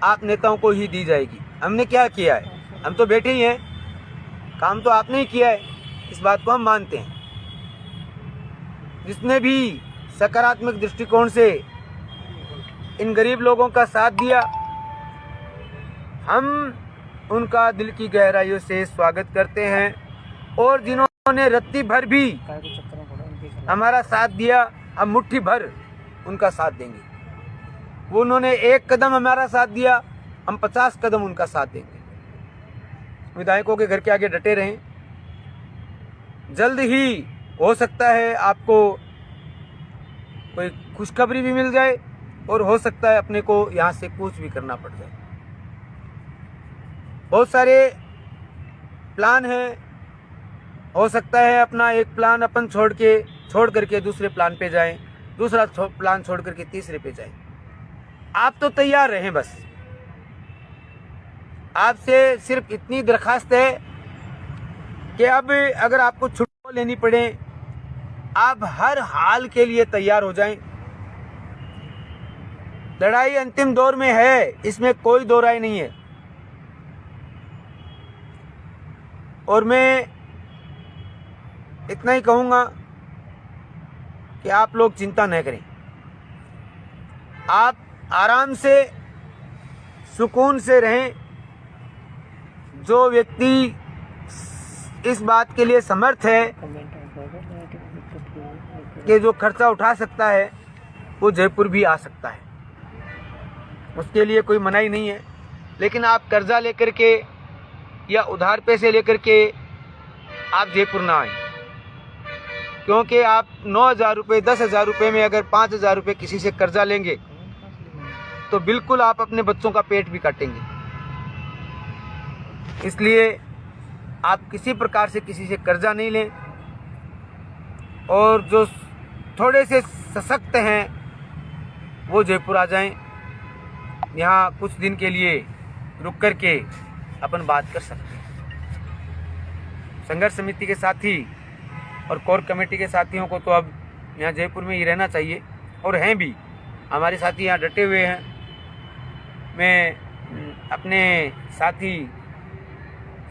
आप नेताओं को ही दी जाएगी। हमने क्या किया है? हम तो बैठे ही हैं, काम तो आपने ही किया है, इस बात को हम मानते हैं। जिसने भी सकारात्मक दृष्टिकोण से इन गरीब लोगों का साथ दिया, हम उनका दिल की गहराइयों से स्वागत करते हैं। और जिन्होंने रत्ती भर भी हमारा साथ दिया, हम मुट्ठी भर उनका साथ देंगे। वो उन्होंने 1 कदम हमारा साथ दिया, हम 50 कदम उनका साथ देंगे। विधायकों के घर के आगे डटे रहें। जल्द ही हो सकता है आपको कोई खुशखबरी भी मिल जाए और हो सकता है अपने को यहाँ से कूच भी करना पड़ जाए। बहुत सारे प्लान हैं। हो सकता है अपना एक प्लान अपन छोड़ करके दूसरे प्लान पे जाएं, दूसरा प्लान छोड़ करके तीसरे पे जाएं। आप तो तैयार रहें। बस आपसे सिर्फ इतनी दरखास्त है कि अब अगर आपको छुट्टी लेनी पड़े, आप हर हाल के लिए तैयार हो जाएं। लड़ाई अंतिम दौर में है, इसमें कोई दो राय नहीं है। और मैं इतना ही कहूँगा कि आप लोग चिंता न करें। आप आराम से सुकून से रहें। जो व्यक्ति इस बात के लिए समर्थ है कि जो खर्चा उठा सकता है, वो जयपुर भी आ सकता है, उसके लिए कोई मनाही नहीं है। लेकिन आप कर्जा लेकर के या उधार पैसे लेकर के आप जयपुर ना आए, क्योंकि आप 9,000 रुपये 10,000 रुपये में अगर 5,000 रुपये किसी से कर्जा लेंगे तो बिल्कुल आप अपने बच्चों का पेट भी काटेंगे। इसलिए आप किसी प्रकार से किसी से कर्जा नहीं लें। और जो थोड़े से सशक्त हैं वो जयपुर आ जाएं। यहाँ कुछ दिन के लिए रुक कर के अपन बात कर सकते हैं। संघर्ष समिति के साथी और कोर कमेटी के साथियों को तो अब यहाँ जयपुर में ही रहना चाहिए, और हैं भी। हमारे साथी यहाँ डटे हुए हैं। मैं अपने साथी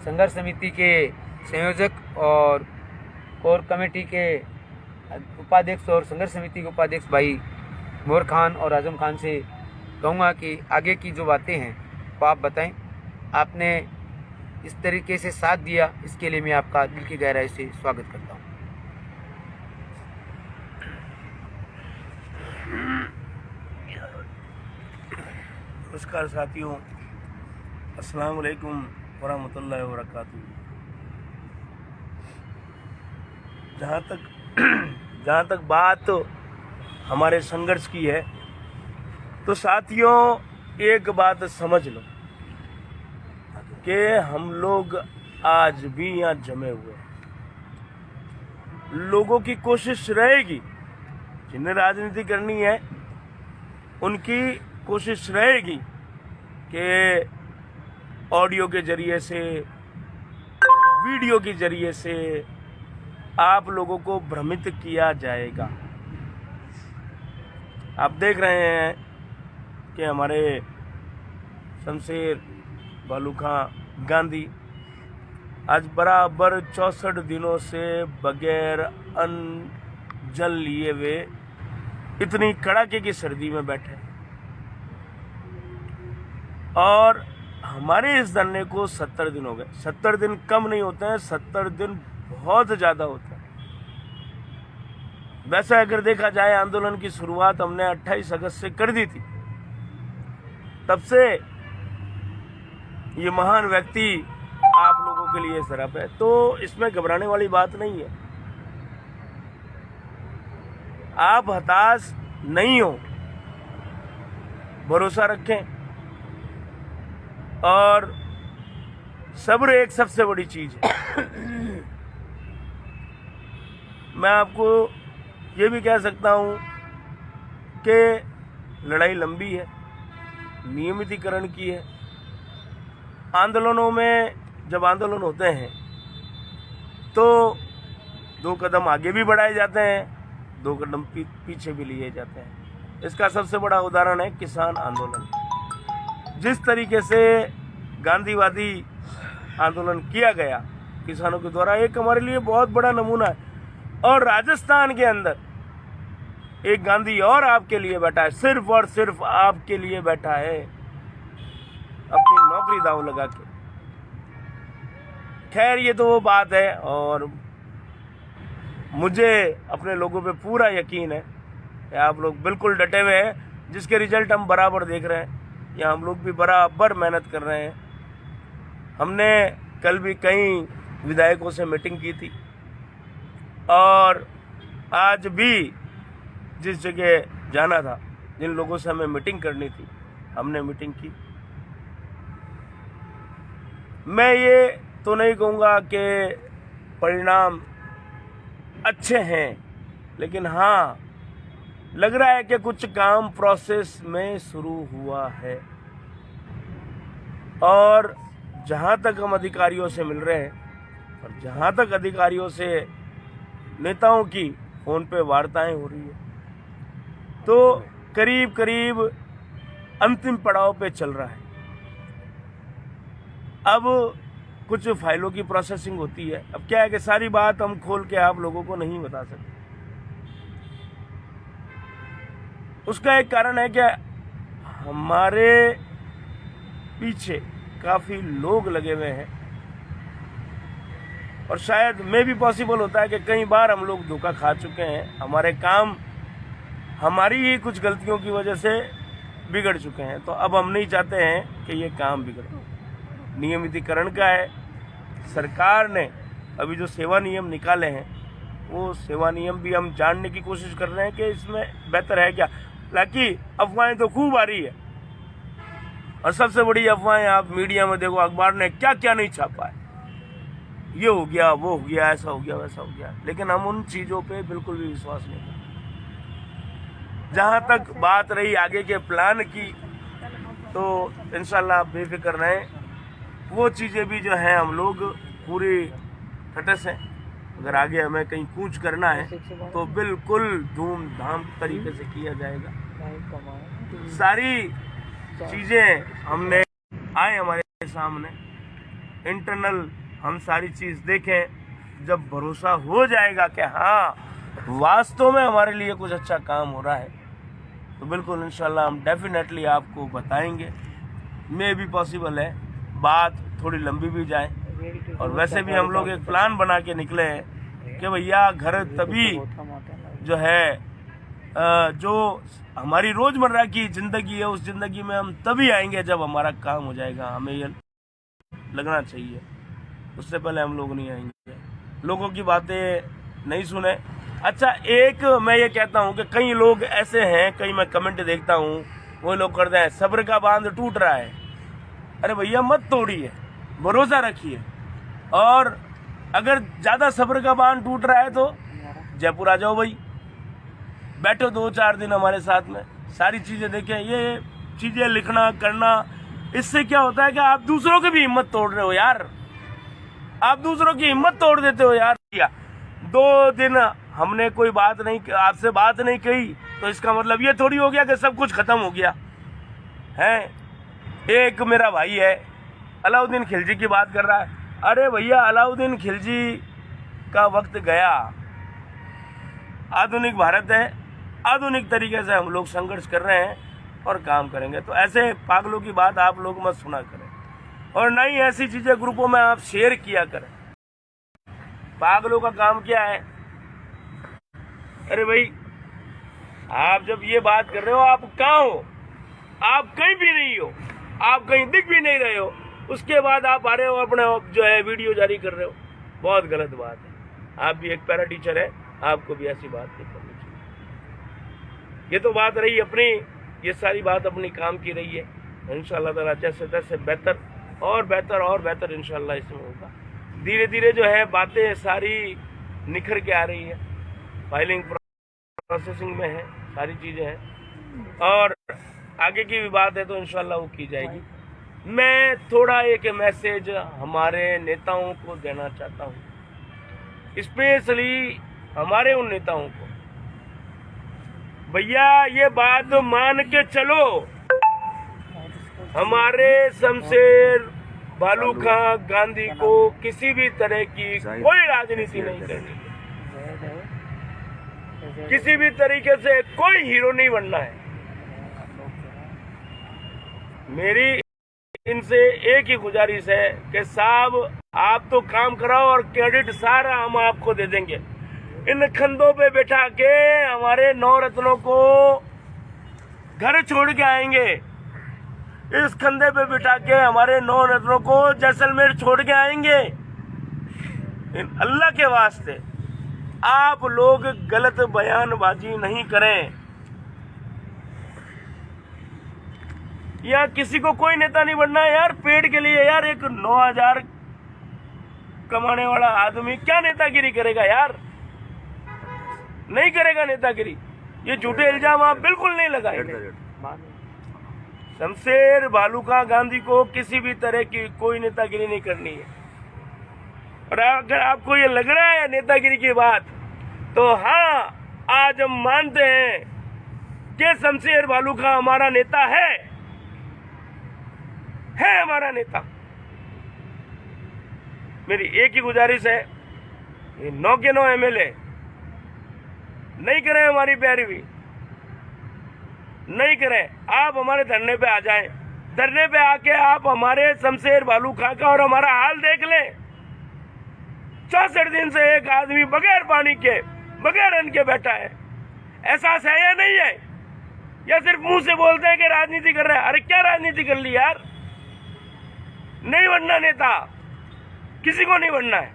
संघर्ष समिति के संयोजक और कोर कमेटी के उपाध्यक्ष और संघर्ष समिति के उपाध्यक्ष भाई मोहर खान और आजम खान से कहूँगा कि आगे की जो बातें हैं वो आप बताएं। आपने इस तरीके से साथ दिया, इसके लिए मैं आपका दिल की गहराई से स्वागत करता हूँ। नमस्कार साथियों, अस्सलाम वालेकुम वरहमतुल्लाहि वबरकातुहू। जहाँ तक बात हमारे संघर्ष की है, तो साथियों एक बात समझ लो कि हम लोग आज भी यहाँ जमे हुए हैं। लोगों की कोशिश रहेगी, जिन्हें राजनीति करनी है उनकी कोशिश रहेगी कि ऑडियो के जरिए से, वीडियो के जरिए से आप लोगों को भ्रमित किया जाएगा। आप देख रहे हैं कि हमारे शमशेर बालू खां गांधी आज बराबर 64 दिनों से बगैर अन्न जल लिए हुए इतनी कड़ाके की सर्दी में बैठे, और हमारे इस धरने को 70 दिन हो गए। 70 दिन कम नहीं होते हैं, 70 दिन बहुत ज़्यादा होते हैं। वैसे अगर देखा जाए, आंदोलन की शुरुआत हमने 28 अगस्त से कर दी थी। तब से ये महान व्यक्ति आप लोगों के लिए सरप है, तो इसमें घबराने वाली बात नहीं है। आप हताश नहीं हो, भरोसा रखें, और सब्र एक सबसे बड़ी चीज है। मैं आपको ये भी कह सकता हूं कि लड़ाई लंबी है, नियमितीकरण की है। आंदोलनों में जब आंदोलन होते हैं तो 2 कदम आगे भी बढ़ाए जाते हैं, 2 कदम पीछे भी लिए जाते हैं। इसका सबसे बड़ा उदाहरण है किसान आंदोलन। जिस तरीके से गांधीवादी आंदोलन किया गया किसानों के द्वारा, एक हमारे लिए बहुत बड़ा नमूना है। और राजस्थान के अंदर एक गांधी और आपके लिए बैठा है, सिर्फ और सिर्फ आपके लिए बैठा है, अपनी नौकरी दांव लगा के। खैर ये तो वो बात है, और मुझे अपने लोगों पे पूरा यकीन है कि आप लोग बिल्कुल डटे हुए हैं, जिसके रिजल्ट हम बराबर देख रहे हैं। या हम लोग भी बराबर मेहनत कर रहे हैं। हमने कल भी कई विधायकों से मीटिंग की थी, और आज भी जिस जगह जाना था, जिन लोगों से हमें मीटिंग करनी थी, हमने मीटिंग की। मैं ये तो नहीं कहूँगा कि परिणाम अच्छे हैं, लेकिन हाँ लग रहा है कि कुछ काम प्रोसेस में शुरू हुआ है। और जहाँ तक हम अधिकारियों से मिल रहे हैं, और जहाँ तक अधिकारियों से नेताओं की फोन पे वार्ताएं हो रही है, तो करीब करीब अंतिम पड़ाव पे चल रहा है। अब कुछ फाइलों की प्रोसेसिंग होती है। अब क्या है कि सारी बात हम खोल के आप लोगों को नहीं बता सकते। उसका एक कारण है कि हमारे पीछे काफी लोग लगे हुए हैं, और शायद में भी पॉसिबल होता है कि कई बार हम लोग धोखा खा चुके हैं। हमारे काम हमारी ही कुछ गलतियों की वजह से बिगड़ चुके हैं। तो अब हम नहीं चाहते हैं कि ये काम बिगड़े। नियमितीकरण का है। सरकार ने अभी जो सेवा नियम निकाले हैं, वो सेवा नियम भी हम जानने की कोशिश कर रहे हैं कि इसमें बेहतर है क्या। हालांकि अफवाहें तो खूब आ रही है, और सबसे बड़ी अफवाहें आप मीडिया में देखो, अखबार ने क्या क्या नहीं छापा है, ये हो गया, वो हो गया, ऐसा हो गया, वैसा हो गया। लेकिन हम उन चीज़ों पे बिल्कुल भी विश्वास नहीं करते। जहाँ तक बात रही आगे के प्लान की, तो इंशाल्लाह आप बेफिक्र रहें, वो चीज़ें भी जो हैं हम लोग पूरी तटस्थ हैं। अगर आगे हमें कहीं कूच करना है तो बिल्कुल धूमधाम तरीके से किया जाएगा। सारी चीज़ें हमने आए हमारे सामने, इंटरनल हम सारी चीज़ देखें। जब भरोसा हो जाएगा कि हाँ वास्तव में हमारे लिए कुछ अच्छा काम हो रहा है, तो बिल्कुल इंशाल्लाह हम डेफिनेटली आपको बताएंगे। मे भी पॉसिबल है बात थोड़ी लंबी भी जाए, और वैसे भी हम लोग एक प्लान बना के निकले हैं कि भैया घर तभी जो है जो हमारी रोजमर्रा की जिंदगी है, उस जिंदगी में हम तभी आएंगे जब हमारा काम हो जाएगा। हमें ये लगना चाहिए, उससे पहले हम लोग नहीं आएंगे। लोगों की बातें नहीं सुने। अच्छा, एक मैं ये कहता हूँ कि कई लोग ऐसे हैं, कई मैं कमेंट देखता हूँ, वो लोग करते हैं सब्र का बांध टूट रहा है। अरे भैया मत तोड़िए, भरोसा रखिए। और अगर ज्यादा सब्र का बांध टूट रहा है तो जयपुर आ जाओ भाई, बैठो 2-4 दिन हमारे साथ में, सारी चीजें देखें। ये चीजें लिखना करना, इससे क्या होता है कि आप दूसरों की भी हिम्मत तोड़ रहे हो यार, आप दूसरों की हिम्मत तोड़ देते हो यार। 2 दिन हमने कोई बात नहीं, आपसे बात नहीं कही, तो इसका मतलब ये थोड़ी हो गया कि सब कुछ खत्म हो गया है। एक मेरा भाई है अलाउद्दीन खिलजी की बात कर रहा है। अरे भैया, अलाउद्दीन खिलजी का वक्त गया। आधुनिक भारत है, आधुनिक तरीके से हम लोग संघर्ष कर रहे हैं और काम करेंगे। तो ऐसे पागलों की बात आप लोग मत सुना करें, और ना ही ऐसी चीजें ग्रुपों में आप शेयर किया करें। पागलों का काम क्या है? अरे भाई, आप जब ये बात कर रहे हो, आप कहाँ हो? आप कहीं भी नहीं हो, आप कहीं दिख भी नहीं रहे हो, उसके बाद आप आ रहे हो अपने जो है वीडियो जारी कर रहे हो। बहुत गलत बात है। आप भी एक पैरा टीचर है, आपको भी ऐसी बात नहीं करनी चाहिए। ये तो बात रही अपनी, ये सारी बात अपनी काम की रही है। इंशाल्लाह ताला जैसे तैसे बेहतर और बेहतर और बेहतर इंशाल्लाह इसमें होगा। धीरे धीरे जो है बातें सारी निखर के आ रही है, फाइलिंग प्रोसेसिंग में है, सारी चीज़ें हैं, और आगे की भी बात है तो इंशाल्लाह वो की जाएगी। मैं थोड़ा एक मैसेज हमारे नेताओं को देना चाहता हूँ, स्पेशली हमारे उन नेताओं को। भैया, ये बात मान के चलो हमारे शमशेर बालू खां गांधी को किसी भी तरह की कोई राजनीति नहीं करनी, किसी भी तरीके से कोई हीरो नहीं बनना है। मेरी इनसे एक ही गुजारिश है कि साहब आप तो काम कराओ और क्रेडिट सारा हम आपको दे देंगे। इन खंधों पे बैठा के हमारे 9 रत्नों को घर छोड़ के आएंगे, इस कंधे पे बिठा के हमारे 9 रत्नों को जैसलमेर छोड़ के आएंगे। इन अल्लाह के वास्ते आप लोग गलत बयानबाजी नहीं करें। यार किसी को कोई नेता नहीं बनना है यार, पेट के लिए यार। एक 9,000 कमाने वाला आदमी क्या नेतागिरी करेगा यार, नहीं करेगा नेतागिरी। ये झूठे इल्जाम आप बिल्कुल नहीं लगाएंगे। शमशेर बालू खां गांधी को किसी भी तरह की कोई नेतागिरी नहीं करनी है। और अगर आपको ये लग रहा है नेतागिरी की बात, तो हाँ, आज हम मानते हैं कि शमशेर बालू खां हमारा नेता है हमारा नेता। मेरी एक ही गुजारिश है, ये 9 के 9 MLA नहीं करें हमारी पैरवी, नहीं करें। आप हमारे धरने पे आ जाएं, धरने पे आके आप हमारे शमशेर बालू खां का और हमारा हाल देख लें। 64 दिन से एक आदमी बगैर पानी के, बगैर अन्न के बैठा है। एहसास है या नहीं है? या सिर्फ मुंह से बोलते हैं कि राजनीति कर रहे हैं? अरे क्या राजनीति कर ली यार, नहीं बनना नेता, किसी को नहीं बनना है।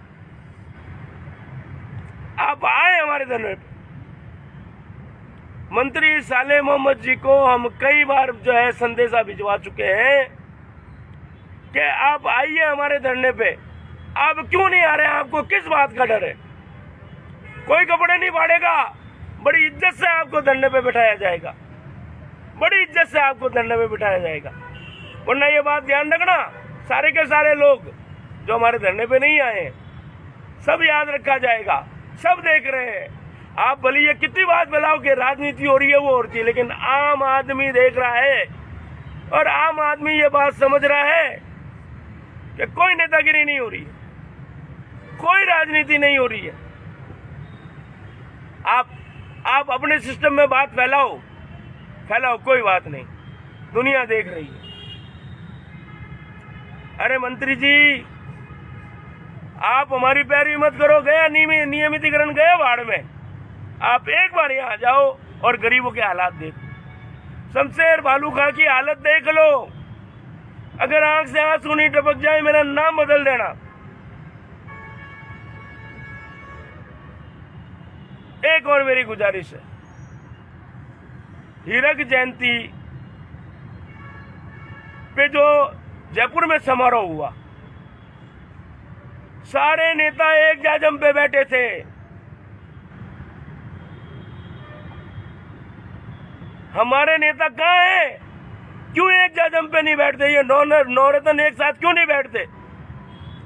आप आए हमारे धरने पे। मंत्री साले मोहम्मद जी को हम कई बार जो है संदेशा भिजवा चुके हैं कि आप आइए हमारे धरने पे। आप क्यों नहीं आ रहे हैं? आपको किस बात का डर है? कोई कपड़े नहीं फाड़ेगा, बड़ी इज्जत से आपको धरने पे बिठाया जाएगा, बड़ी इज्जत से आपको धरने पे बिठाया जाएगा। वरना ये बात ध्यान रखना, सारे के सारे लोग जो हमारे धरने पे नहीं आए, सब याद रखा जाएगा, सब देख रहे हैं। आप भले ये कितनी बात फैलाओ कि राजनीति हो रही है, वो हो रही है, लेकिन आम आदमी देख रहा है और आम आदमी ये बात समझ रहा है कि कोई नेतागिरी नहीं हो रही है, कोई राजनीति नहीं हो रही है। आप अपने सिस्टम में बात फैलाओ, कोई बात नहीं, दुनिया देख रही है। अरे मंत्री जी, आप हमारी पैरवी मत करो। गया नियमितीकरण गया बाढ़ में, आप एक बार यहाँ जाओ और गरीबों के हालात देखो। शमशेर बालू खां की हालत देख लो। अगर आंख से आंसू नहीं टपक जाए, मेरा नाम बदल देना। एक और मेरी गुजारिश है, हीरक जयंती पे जो जयपुर में समारोह हुआ, सारे नेता एक जाजम पे बैठे थे। हमारे नेता कहाँ हैं? क्यों एक जाजम पे नहीं बैठते? ये 9 रत्न एक साथ क्यों नहीं बैठते?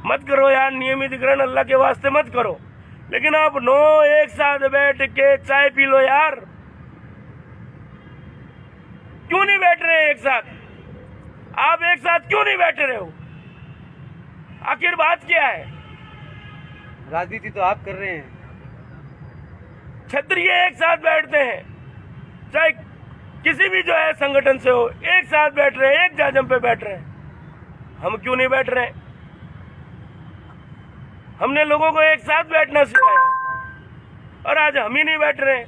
मत करो यार नियमितीकरण, अल्लाह के वास्ते मत करो। लेकिन आप 9 एक साथ बैठ के चाय पी लो यार। क्यों नहीं बैठ रहे एक साथ? आप एक साथ क्यों नहीं बैठ रहे हो? आखिर बात क्या है? राजनीति तो आप कर रहे हैं। क्षत्रिय एक साथ बैठते हैं, चाहे किसी भी जो है संगठन से हो, एक साथ बैठ रहे हैं, एक जाजम पे बैठ रहे हैं। हम क्यों नहीं बैठ रहे? हमने लोगों को एक साथ बैठना सिखाया और आज हम ही नहीं बैठ रहे।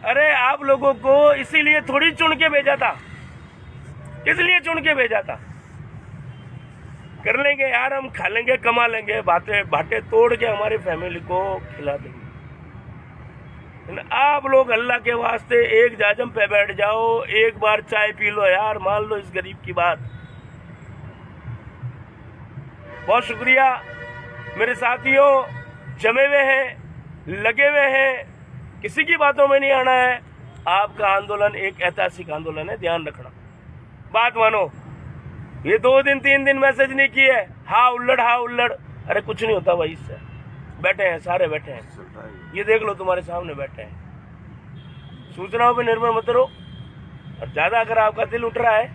अरे आप लोगों को इसीलिए थोड़ी चुन के भेजा था, किस लिए चुन के भेजा था? कर लेंगे यार, हम खा लेंगे, कमा लेंगे, बाटे तोड़ के हमारी फैमिली को खिला देंगे। आप लोग अल्लाह के वास्ते एक जाजम पे बैठ जाओ, एक बार चाय पी लो यार, मान लो इस गरीब की बात। बहुत शुक्रिया मेरे साथियों, जमे हुए हैं, लगे हुए हैं, किसी की बातों में नहीं आना है। आपका आंदोलन एक ऐतिहासिक आंदोलन है, ध्यान रखना, बात मानो। ये 2 दिन 3 दिन मैसेज नहीं किए, हाँ उल्लड़, अरे कुछ नहीं होता भाई इससे। बैठे हैं, सारे बैठे हैं, ये देख लो तुम्हारे सामने बैठे हैं। सूचनाओं पे निर्भर मत रहो, और ज्यादा अगर आपका दिल उठ रहा है,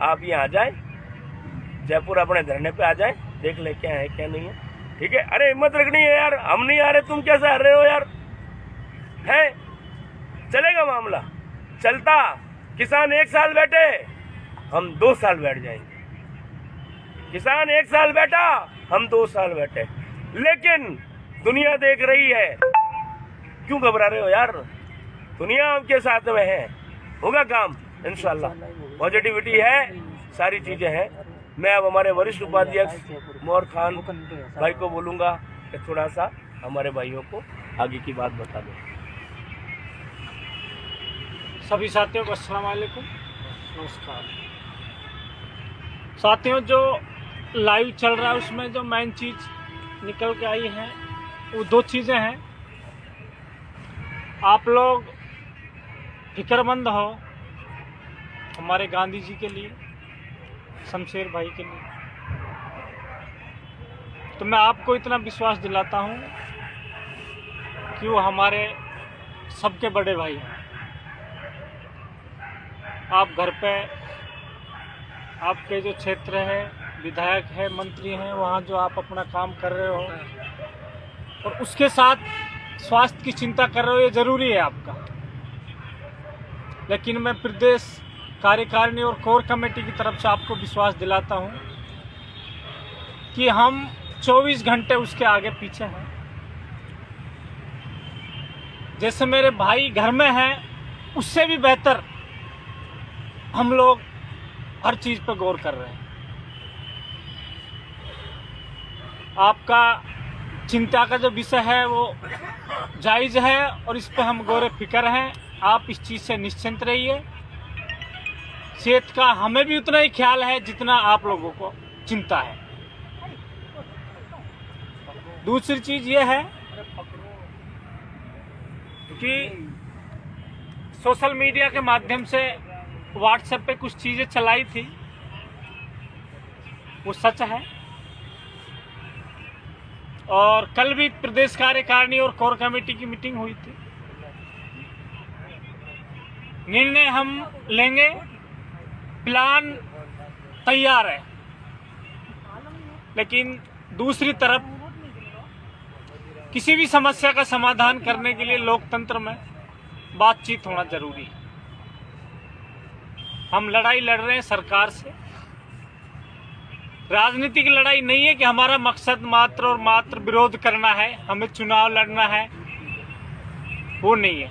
आप यहाँ आ जाए, जयपुर अपने धरने पे आ जाए, देख ले क्या है क्या नहीं है। ठीक है, अरे हिम्मत रखनी है यार, हम नहीं आ रहे, तुम कैसे आ रहे हो यार, है चलेगा मामला, चलता। किसान 1 साल बैठे, हम 2 साल बैठ जाएंगे। किसान 1 साल बैठा, हम 2 साल बैठे। लेकिन दुनिया देख रही है, क्यों घबरा रहे हो यार, दुनिया आपके साथ में है, होगा काम इंशाल्लाह। पॉजिटिविटी है, सारी चीजें हैं। मैं अब हमारे वरिष्ठ उपाध्यक्ष मोहर खान भाई को बोलूंगा कि थोड़ा सा हमारे भाइयों को आगे की बात बता दें। सभी साथियों को अस्सलाम वालेकुम, नमस्कार। साथियों, जो लाइव चल रहा है उसमें जो मेन चीज़ निकल के आई है वो 2 चीज़ें हैं। आप लोग फिक्रमंद हो हमारे गांधी जी के लिए, शमशेर भाई के लिए, तो मैं आपको इतना विश्वास दिलाता हूँ कि वो हमारे सबके बड़े भाई हैं। आप घर पे आपके जो क्षेत्र है, विधायक है, मंत्री हैं, वहाँ जो आप अपना काम कर रहे हो और उसके साथ स्वास्थ्य की चिंता कर रहे हो, ये ज़रूरी है आपका। लेकिन मैं प्रदेश कार्यकारिणी और कोर कमेटी की तरफ से आपको विश्वास दिलाता हूँ कि हम 24 घंटे उसके आगे पीछे हैं। जैसे मेरे भाई घर में हैं, उससे भी बेहतर हम लोग हर चीज़ पर गौर कर रहे हैं। आपका चिंता का जो विषय है वो जायज़ है और इस पर हम गौर फिक्र हैं। आप इस चीज़ से निश्चिंत रहिए। सेहत का हमें भी उतना ही ख्याल है जितना आप लोगों को चिंता है। दूसरी चीज़ ये है कि सोशल मीडिया के माध्यम से व्हाट्सएप पे कुछ चीज़ें चलाई थी, वो सच है। और कल भी प्रदेश कार्यकारिणी और कोर कमेटी की मीटिंग हुई थी। निर्णय हम लेंगे, प्लान तैयार है, लेकिन दूसरी तरफ किसी भी समस्या का समाधान करने के लिए लोकतंत्र में बातचीत होना जरूरी है। हम लड़ाई लड़ रहे हैं सरकार से। राजनीतिक लड़ाई नहीं है कि हमारा मकसद मात्र और मात्र विरोध करना है, हमें चुनाव लड़ना है, वो नहीं है।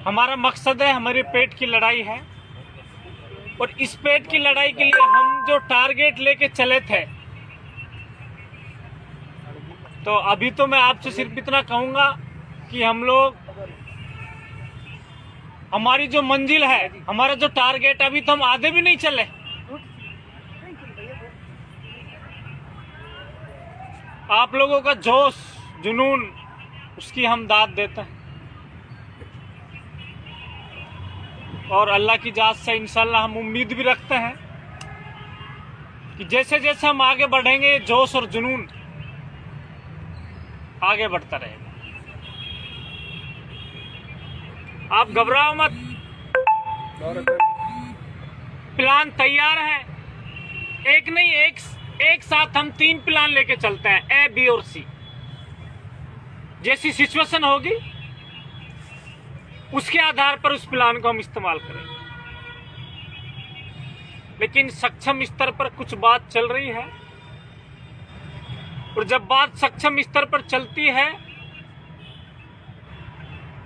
हमारा मकसद है, हमारे पेट की लड़ाई है। और इस पेट की लड़ाई के लिए हम जो टारगेट लेके चले थे, तो अभी तो मैं आपसे सिर्फ इतना कहूंगा कि हम लोग, हमारी जो मंजिल है, हमारा जो टारगेट, अभी तो हम आधे भी नहीं चले। आप लोगों का जोश जुनून, उसकी हम दाद देते हैं और अल्लाह की जात से इंशाल्लाह हम उम्मीद भी रखते हैं कि जैसे जैसे हम आगे बढ़ेंगे, जोश और जुनून आगे बढ़ता रहेगा। आप घबराओ मत, प्लान तैयार है। एक नहीं, एक साथ हम 3 प्लान लेके चलते हैं, ए, बी और सी। जैसी सिचुएशन होगी उसके आधार पर उस प्लान को हम इस्तेमाल करेंगे। लेकिन सक्षम स्तर पर कुछ बात चल रही है, और जब बात सक्षम स्तर पर चलती है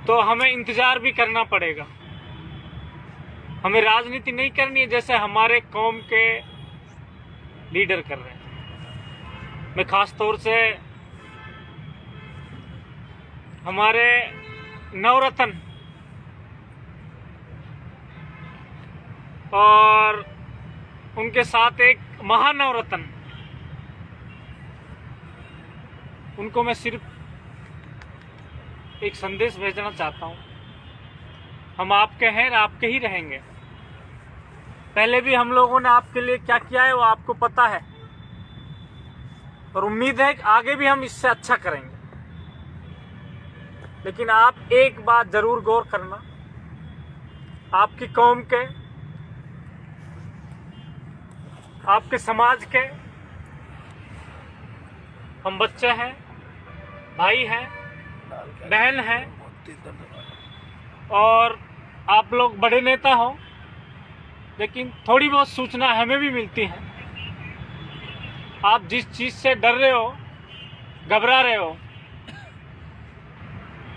तो हमें इंतजार भी करना पड़ेगा। हमें राजनीति नहीं करनी है जैसे हमारे कौम के लीडर कर रहे हैं। मैं खास तौर से हमारे नवरत्न और उनके साथ एक महानवरत्न, उनको मैं सिर्फ एक संदेश भेजना चाहता हूँ। हम आपके हैं, आपके ही रहेंगे। पहले भी हम लोगों ने आपके लिए क्या किया है वो आपको पता है, और उम्मीद है कि आगे भी हम इससे अच्छा करेंगे। लेकिन आप एक बात जरूर गौर करना, आपकी कौम के आपके समाज के हम बच्चे हैं, भाई हैं, बहन हैं, और आप लोग बड़े नेता हो, लेकिन थोड़ी बहुत सूचना हमें भी मिलती है। आप जिस चीज़ से डर रहे हो, घबरा रहे हो,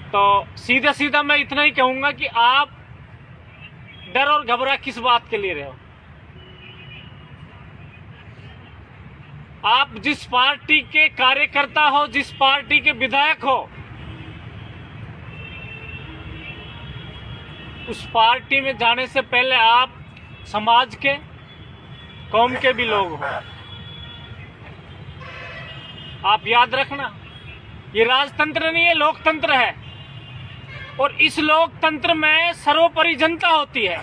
तो सीधा सीधा मैं इतना ही कहूँगा कि आप डर और घबरा किस बात के लिए रहे हो। आप जिस पार्टी के कार्यकर्ता हो, जिस पार्टी के विधायक हो, उस पार्टी में जाने से पहले आप समाज के, कौम के भी लोग हो। आप याद रखना, ये राजतंत्र नहीं है, लोकतंत्र है, और इस लोकतंत्र में सर्वोपरि जनता होती है।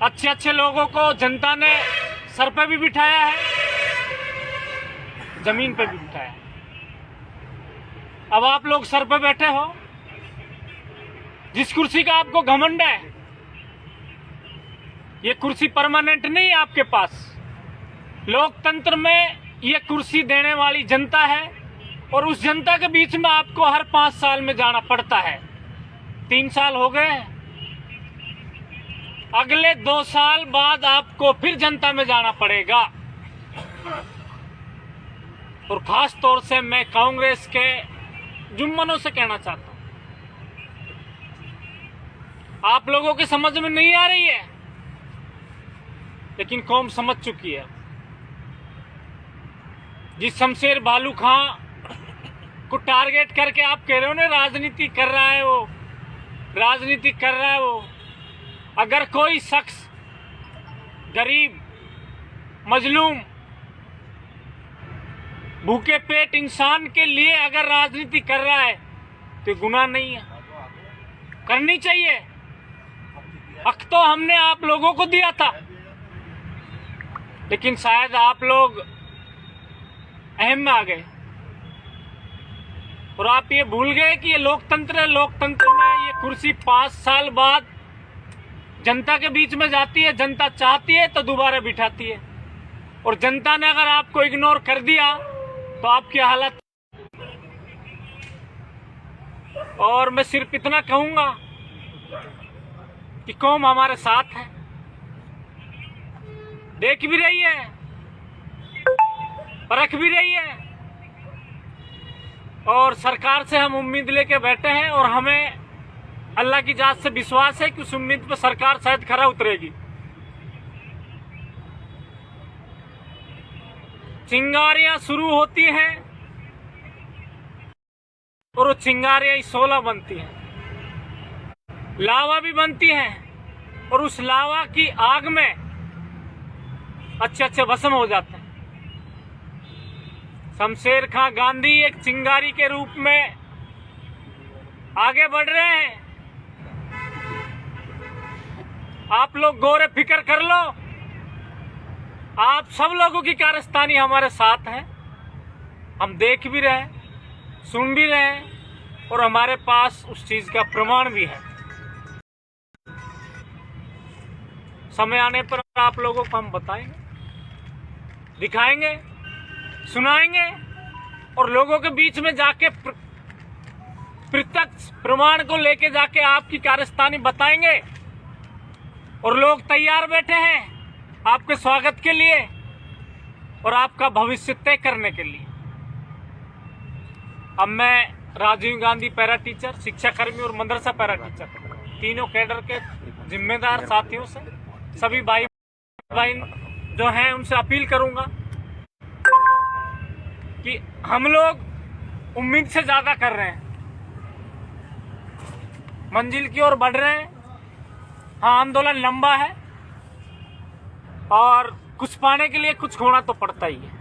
अच्छे अच्छे लोगों को जनता ने सर पे भी बिठाया है, जमीन पे भी बिठाया है। अब आप लोग सर पे बैठे हो, जिस कुर्सी का आपको घमंड है, ये कुर्सी परमानेंट नहीं है आपके पास। लोकतंत्र में ये कुर्सी देने वाली जनता है, और उस जनता के बीच में आपको हर 5 साल में जाना पड़ता है। 3 साल हो गए, अगले 2 साल बाद आपको फिर जनता में जाना पड़ेगा। और खास तौर से मैं कांग्रेस के जुम्मनों से कहना चाहता हूं, आप लोगों के समझ में नहीं आ रही है, लेकिन कौम समझ चुकी है। जिस शमशेर बालू खां को टारगेट करके आप कह रहे हो ना, राजनीति कर रहा है वो, राजनीति कर रहा है वो। अगर कोई शख्स गरीब, मजलूम, भूखे पेट इंसान के लिए अगर राजनीति कर रहा है तो गुनाह नहीं है, करनी चाहिए। हक तो हमने आप लोगों को दिया था, लेकिन शायद आप लोग अहम में आ गए और आप ये भूल गए कि ये लोकतंत्र है। लोकतंत्र में ये कुर्सी 5 साल बाद जनता के बीच में जाती है, जनता चाहती है तो दोबारा बिठाती है, और जनता ने अगर आपको इग्नोर कर दिया तो आपकी हालत। और मैं सिर्फ इतना कहूंगा कि कौम हमारे साथ है, देख भी रही है, परख भी रही है, और सरकार से हम उम्मीद लेके बैठे हैं, और हमें अल्लाह की जात से विश्वास है कि उस उम्मीद पर सरकार शायद खरा उतरेगी। चिंगारियां शुरू होती हैं और वो चिंगारियां 16 बनती हैं, लावा भी बनती है, और उस लावा की आग में अच्छे अच्छे भस्म हो जाते हैं। शमशेर खां गांधी एक चिंगारी के रूप में आगे बढ़ रहे हैं। आप लोग गौर फिक्र कर लो, आप सब लोगों की कारस्तानी हमारे साथ है, हम देख भी रहे हैं, सुन भी रहे हैं, और हमारे पास उस चीज का प्रमाण भी है। समय आने पर आप लोगों को हम बताएंगे, दिखाएंगे, सुनाएंगे, और लोगों के बीच में जाके प्रत्यक्ष प्रमाण को लेके जाके आपकी कारस्तानी बताएंगे। और लोग तैयार बैठे हैं आपके स्वागत के लिए और आपका भविष्य तय करने के लिए। अब मैं राजीव गांधी पैरा टीचर, शिक्षाकर्मी और मदरसा पैरा टीचर, तीनों कैडर के जिम्मेदार साथियों से, सभी भाई बहन जो हैं उनसे अपील करूंगा कि हम लोग उम्मीद से ज्यादा कर रहे हैं, मंजिल की ओर बढ़ रहे हैं। हाँ, आंदोलन लंबा है और कुछ पाने के लिए कुछ खोना तो पड़ता ही है।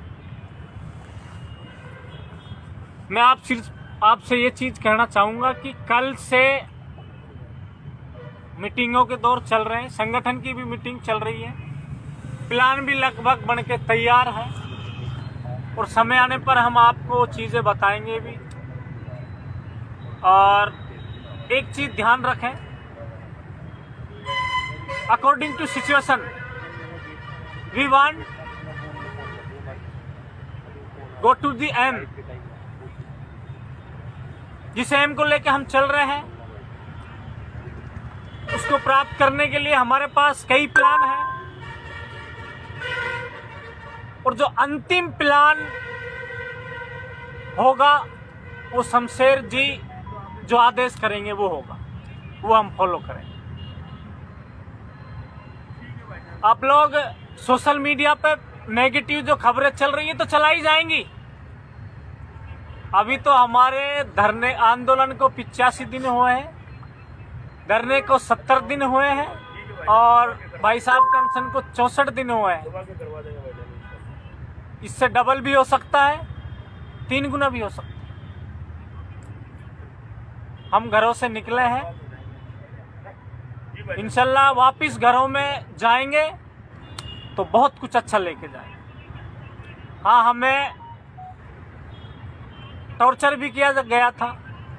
मैं आपसे ये चीज कहना चाहूंगा कि कल से मीटिंगों के दौर चल रहे हैं, संगठन की भी मीटिंग चल रही है, प्लान भी लगभग बन के तैयार है, और समय आने पर हम आपको चीजें बताएंगे भी। और एक चीज ध्यान रखें, according to situation we want go to the aim. जिस एम को लेकर हम चल रहे हैं उसको प्राप्त करने के लिए हमारे पास कई प्लान हैं, और जो अंतिम प्लान होगा वो शमशेर जी जो आदेश करेंगे वो होगा, वो हम फॉलो करेंगे। आप लोग सोशल मीडिया पे नेगेटिव जो खबरें चल रही है तो चलाई जाएंगी। अभी तो हमारे धरने आंदोलन को 85 दिन हुए हैं, धरने को 70 दिन हुए हैं, और भाई साहब का अनशन को 64 दिन हुए हैं। इससे डबल भी हो सकता है, 3 गुना भी हो सकता है। हम घरों से निकले हैं, इंशाल्लाह वापिस घरों में जाएंगे तो बहुत कुछ अच्छा लेके जाएंगे। हाँ, हमें टॉर्चर भी किया गया था,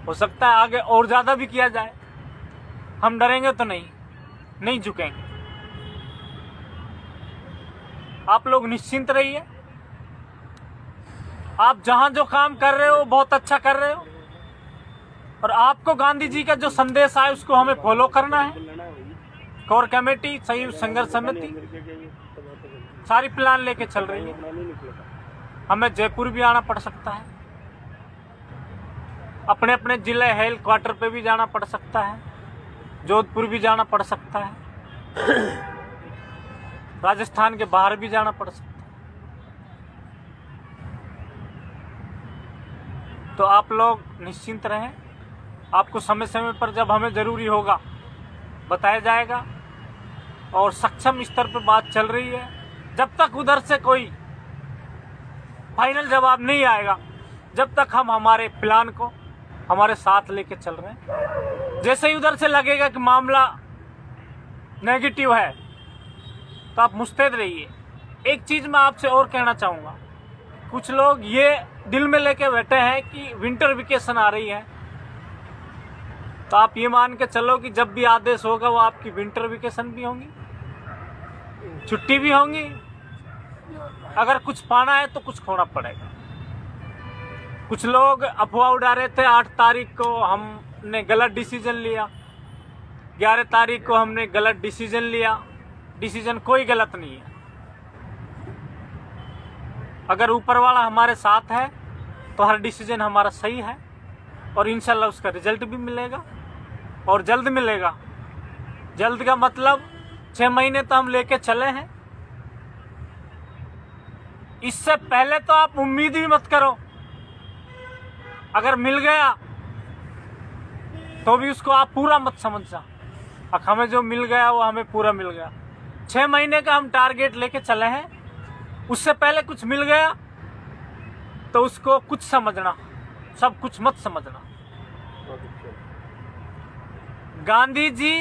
हो सकता है आगे और ज़्यादा भी किया जाए। हम डरेंगे तो नहीं झुकेंगे। आप लोग निश्चिंत रहिए। आप जहां जो काम कर रहे हो बहुत अच्छा कर रहे हो, और आपको गांधी जी का जो संदेश आए उसको हमें फॉलो करना है। कोर कमेटी, संयुक्त संघर्ष समिति सारी प्लान लेके चल रही है। हमें जयपुर भी आना पड़ सकता है, अपने अपने जिले हेड क्वार्टर पे भी जाना पड़ सकता है, जोधपुर भी जाना पड़ सकता है, राजस्थान के बाहर भी जाना पड़ सकता है। तो आप लोग निश्चिंत रहें। आपको समय समय पर जब हमें ज़रूरी होगा बताया जाएगा, और सक्षम स्तर पर बात चल रही है। जब तक उधर से कोई फाइनल जवाब नहीं आएगा, जब तक हम हमारे प्लान को हमारे साथ लेके चल रहे हैं। जैसे ही उधर से लगेगा कि मामला नेगेटिव है तो आप मुस्तैद रहिए। एक चीज़ मैं आपसे और कहना चाहूँगा, कुछ लोग ये दिल में लेके बैठे हैं कि विंटर वेकेशन आ रही है, तो आप ये मान के चलो कि जब भी आदेश होगा वो आपकी विंटर वेकेशन भी होंगी, छुट्टी भी होंगी। अगर कुछ पाना है तो कुछ खोना पड़ेगा। कुछ लोग अफवाह उड़ा रहे थे 8 तारीख को हमने गलत डिसीजन लिया, 11 तारीख को हमने गलत डिसीजन लिया। डिसीजन कोई गलत नहीं है। अगर ऊपर वाला हमारे साथ है तो हर डिसीजन हमारा सही है, और इंशाल्लाह उसका रिजल्ट भी मिलेगा, और जल्द मिलेगा। जल्द का मतलब 6 महीने तो हम लेके चले हैं। इससे पहले तो आप उम्मीद भी मत करो। अगर मिल गया तो भी उसको आप पूरा मत समझना। अब हमें जो मिल गया वो हमें पूरा मिल गया। 6 महीने का हम टारगेट लेके चले हैं। उससे पहले कुछ मिल गया तो उसको कुछ समझना, सब कुछ मत समझना। गांधी जी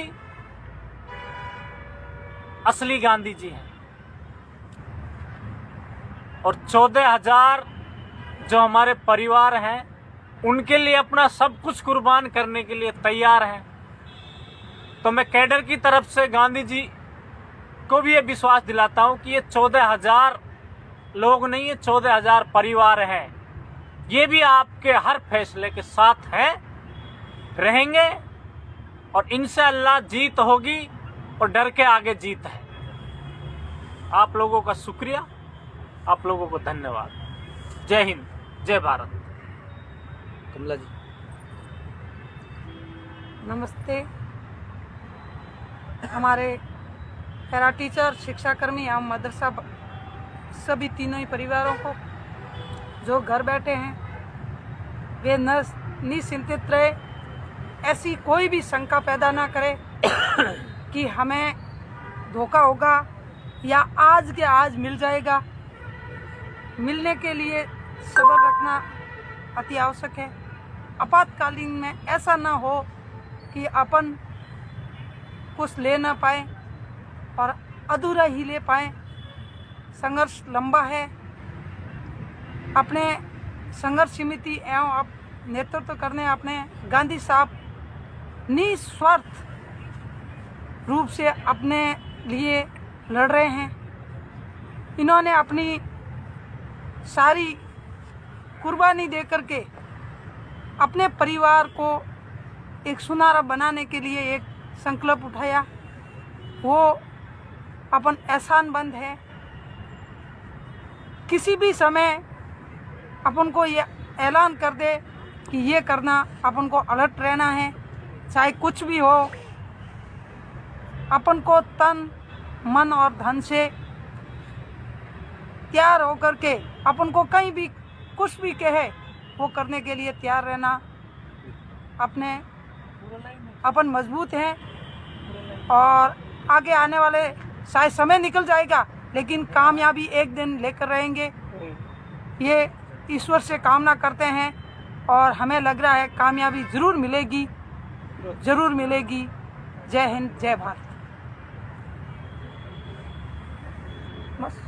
असली गांधी जी हैं, और 14,000 जो हमारे परिवार हैं उनके लिए अपना सब कुछ कुर्बान करने के लिए तैयार हैं। तो मैं कैडर की तरफ से गांधी जी को भी ये विश्वास दिलाता हूं कि ये 14,000 लोग नहीं है, 14,000 परिवार हैं। ये भी आपके हर फैसले के साथ हैं, रहेंगे, और इंशाअल्लाह जीत होगी, और डर के आगे जीत है। आप लोगों का शुक्रिया, आप लोगों को धन्यवाद। जय हिंद, जय भारत। कमला जी नमस्ते। हमारे पैरा टीचर, शिक्षाकर्मी एवं मदरसा सभी तीनों ही परिवारों को जो घर बैठे हैं वे निश्चिंतित रहे। ऐसी कोई भी शंका पैदा ना करे कि हमें धोखा होगा या आज के आज मिल जाएगा। मिलने के लिए सब्र रखना अति आवश्यक है। आपातकालीन में ऐसा ना हो कि अपन कुछ ले ना पाए और अधूरा ही ले पाए। संघर्ष लंबा है। अपने संघर्ष समिति एवं नेतृत्व करने अपने गांधी साहब निस्वार्थ रूप से अपने लिए लड़ रहे हैं। इन्होंने अपनी सारी कुर्बानी दे करके अपने परिवार को एक सुनहरा बनाने के लिए एक संकल्प उठाया। वो अपन एहसानमंद है। किसी भी समय अपन को ये ऐलान कर दे कि ये करना, अपन को अलर्ट रहना है, चाहे कुछ भी हो। अपन को तन मन और धन से तैयार होकर के अपन को कहीं भी कुछ भी कहे वो करने के लिए तैयार रहना। अपन मजबूत हैं और आगे आने वाले शायद समय निकल जाएगा, लेकिन कामयाबी एक दिन लेकर रहेंगे, ये ईश्वर से कामना करते हैं। और हमें लग रहा है कामयाबी ज़रूर मिलेगी, ज़रूर मिलेगी। जय हिंद, जय भारत। बस।